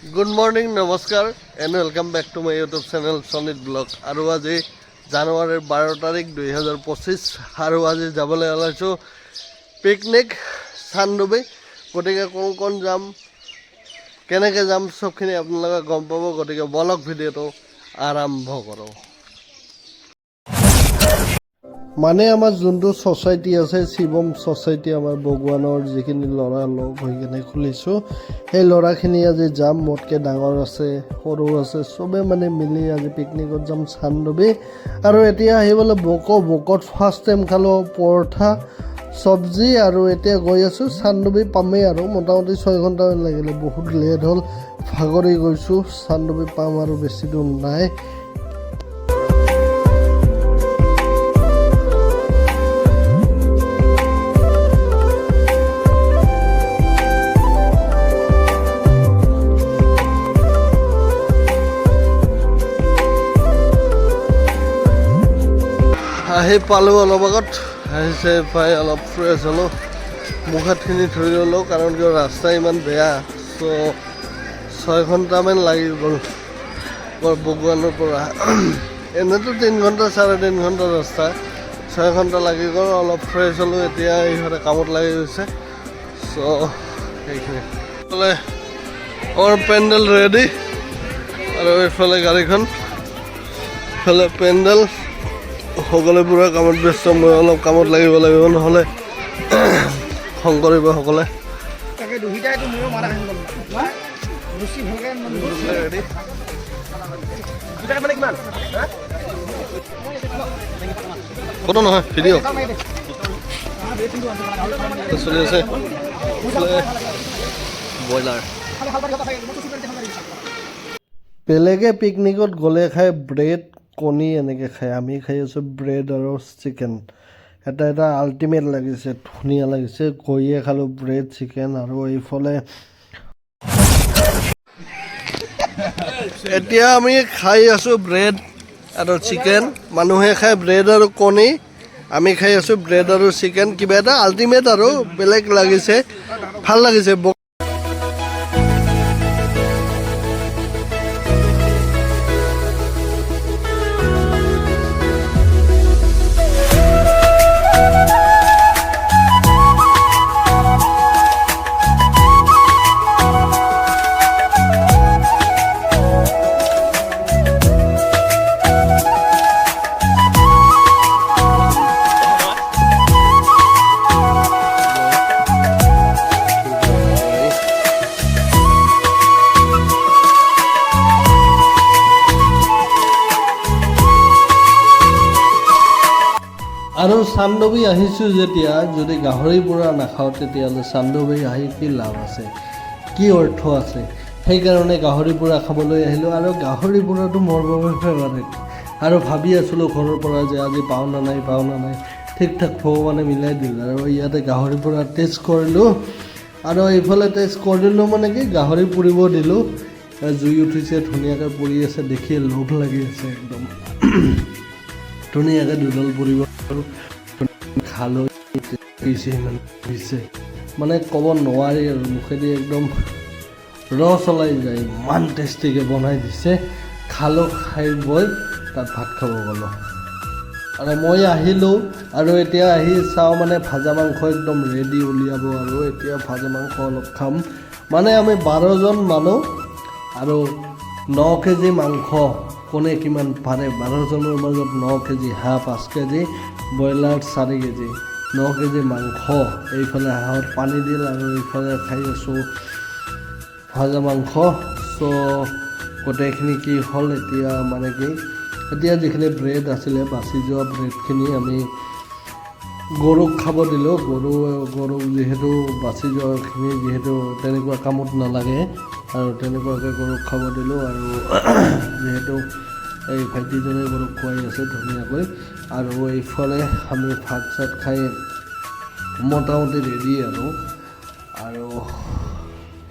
Good morning, namaskar, and welcome back to my YouTube channel Sonit Blog. আৰু আজি জানুৱাৰীৰ 12 তাৰিখ 2025 আৰু আজি যাবলৈ ওলাইছো পিকনিক চানডুবি। গতিকে কোন যাম কেনেকৈ যাম সবখিনি আপোনালোকে গম পাব। গতিকে ব্লগ ভিডিঅ'টো আৰম্ভ কৰোঁ। মানে আমাৰ যোনটো ছ'চাইটি আছে শিৱম ছ'চাইটি, আমাৰ ভগৱানৰ যিখিনি ল'ৰা লগ হৈ কিনে খুলিছোঁ, সেই ল'ৰাখিনি আজি যাম। মোতকৈ ডাঙৰ আছে, সৰু আছে, চবে মানে মিলি আজি পিকনিকত যাম চানডুবি। আৰু এতিয়া আহিবলৈ বকত ফাৰ্ষ্ট টাইম খালোঁ পৰঠা চব্জি, আৰু এতিয়া গৈ আছোঁ চানডুবি পামেই আৰু মোটামুটি 6 ঘণ্টামান লাগিলে, বহুত লেট হ'ল, ভাগৰি গৈছোঁ। চানডুবি পাম আৰু বেছি দূৰ নাই। আহি পালোঁ অলপ আগত, আহিছে পাই অলপ ফ্ৰেছ হ'লোঁ, মুখ হাতখিনি ধুই ল'লোঁ, কাৰণ কিয় ৰাস্তা ইমান বেয়া। চ' 6 ঘণ্টামান লাগি গ'ল ভগৱানৰ পৰা। এনেতো 3 ঘণ্টা 3.5 ঘণ্টা ৰাস্তা, 6 ঘণ্টা লাগি গ'ল। অলপ ফ্ৰেছ হ'লোঁ, এতিয়া ইহঁতে কামত লাগি গৈছে। চ' সেইখিনি এইফালে আমাৰ পেণ্ডেল ৰেডি, আৰু এইফালে গাড়ীখন, এইফালে পেণ্ডেল, সকলোৱে পূৰা কামত ব্যস্ত। মই অলপ কামত লাগিব নহ'লে খং কৰিব সকলে। কত নহয় ভিডিঅ' চলি আছে ব্ৰইলাৰ। বেলেগে পিকনিকত গ'লে খাই ব্ৰেড কণী এনেকৈ খায়, আমি খাই আছোঁ ব্ৰেড আৰু চিকেন। এটা আল্টিমেট লাগিছে, ধুনীয়া লাগিছে। গৈয়ে খালোঁ ব্ৰেড চিকেন, আৰু এইফালে এতিয়া আমি খাই আছোঁ ব্ৰেড আৰু চিকেন। মানুহে খায় ব্ৰেড আৰু কণী, আমি খাই আছোঁ ব্ৰেড আৰু চিকেন। কিবা এটা আল্টিমেট আৰু বেলেগ লাগিছে, ভাল লাগিছে। আৰু চানডুবি আহিছোঁ যেতিয়া, যদি গাহৰি পোৰা নাখাওঁ তেতিয়াহ'লে চানডুবি আহি কি লাভ আছে, কি অৰ্থ আছে? সেইকাৰণে গাহৰি পোৰা খাবলৈ আহিলোঁ। আৰু গাহৰি পোৰাটো মোৰ বাবে ফেভাৰেট, আৰু ভাবি আছিলোঁ ঘৰৰ পৰা যে আজি পাওঁ না নাই ঠিক ঠাক ভগৱানে মিলাই দিলে। আৰু ইয়াতে গাহৰি পোৰা টেষ্ট কৰিলোঁ, আৰু এইফালে টেষ্ট কৰিলোঁ মানে কি গাহৰি পুৰিব দিলোঁ। জুই উঠিছে, ধুনীয়াকৈ পুৰি আছে, দেখিয়ে লোভ লাগি আছে একদম। ধুনীয়াকৈ দুডাল পুৰিব খালোঁ, মানে ক'ব নোৱাৰি আৰু, মুখেদি একদম ৰস ওলাই যায়, ইমান টেষ্টিকৈ বনাই দিছে। খালোঁ, খাই বৈ তাত ভাত খাব গ'লোঁ। আৰু মই আহিলোঁ, আৰু এতিয়া আহি চাওঁ মানে ভাজা মাংস একদম ৰেডি উলিয়াব, আৰু এতিয়া ভাজা মাংস অলপ খাম। মানে আমি 12জন মানুহ, আৰু 9 কেজি মাংস, কোনে কিমান পাৰে। 12জনৰ মাজত 9 কেজি হাঁহ, 5 কেজি ব্ৰইলাৰ, 4 কেজি, 9 কেজি মাংস। এইফালে হাঁহত পানী দিল, আৰু এইফালে খাই আছোঁ ভাজা মাংস। চ' গোটেইখিনি কি হ'ল এতিয়া, মানে কি এতিয়া যিখিনি ব্ৰেড আছিলে, বাচি যোৱা ব্ৰেডখিনি আমি গৰুক খাব দিলোঁ। গৰুক যিহেতু বাচি যোৱাখিনি যিহেতু তেনেকুৱা কামত নালাগে, আৰু তেনেকুৱাকৈ গৰুক খাব দিলোঁ। আৰু যিহেতু এই ভাইটিজনে গৰুক খুৱাই আছে ধুনীয়াকৈ। আৰু এইফালে আমি ভাত চাত খাই মোটামুটি ৰেডি, আৰু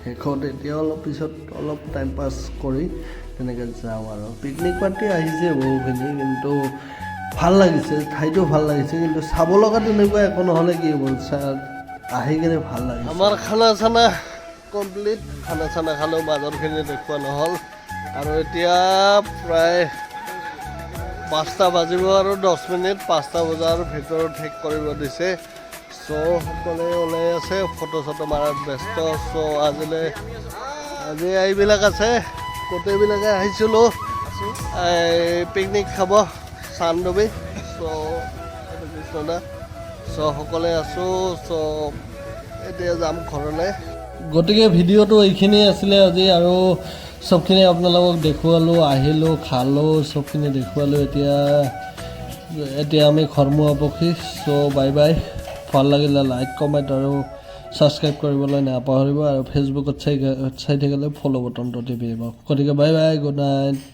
শেষত এতিয়া অলপ পিছত অলপ টাইম পাছ কৰি তেনেকৈ যাওঁ। আৰু পিকনিক পাৰ্টি আহিছে বহুখিনি, কিন্তু ভাল লাগিছে, ঠাইটো ভাল লাগিছে, কিন্তু চাব লগা তেনেকুৱা একো নহ'লে কি হ'ব, আহি কিনে ভাল লাগিছে। আমাৰ খানা চানা কমপ্লিট খানা চানা খালেও মাজৰখিনি দেখুওৱা নহ'ল আৰু এতিয়া প্ৰায় 5টা বাজিব আৰু 10 মিনিট 5টা বজাৰ ভিতৰত শেষ কৰিব দিছে চ' সকলোৱে ওলাই আছে ফটো চটো মাৰাত ব্যস্ত চ' আজি এইবিলাক আছে গোটেইবিলাকে আহিছিলোঁ পিকনিক খাব চানডুবি চ' কৃষ্ণদা চ' সকলোৱে আছোঁ চ' এতিয়া যাম ঘৰলৈ গতিকে ভিডিঅ'টো এইখিনিয়ে আছিলে আজি আৰু চবখিনি আপোনালোকক দেখুৱালোঁ আহিলোঁ খালোঁ চবখিনি দেখুৱালোঁ এতিয়া আমি ঘৰমুৱাবহি চ' বাই বাই ভাল লাগিলে লাইক কমেণ্ট আৰু ছাবস্ক্ৰাইব কৰিবলৈ নাপাহৰিব আৰু ফেচবুকত চাই থাকিলে ফ'ল' বটনটো টিপি দিব গতিকে বাই বাই গুড নাইট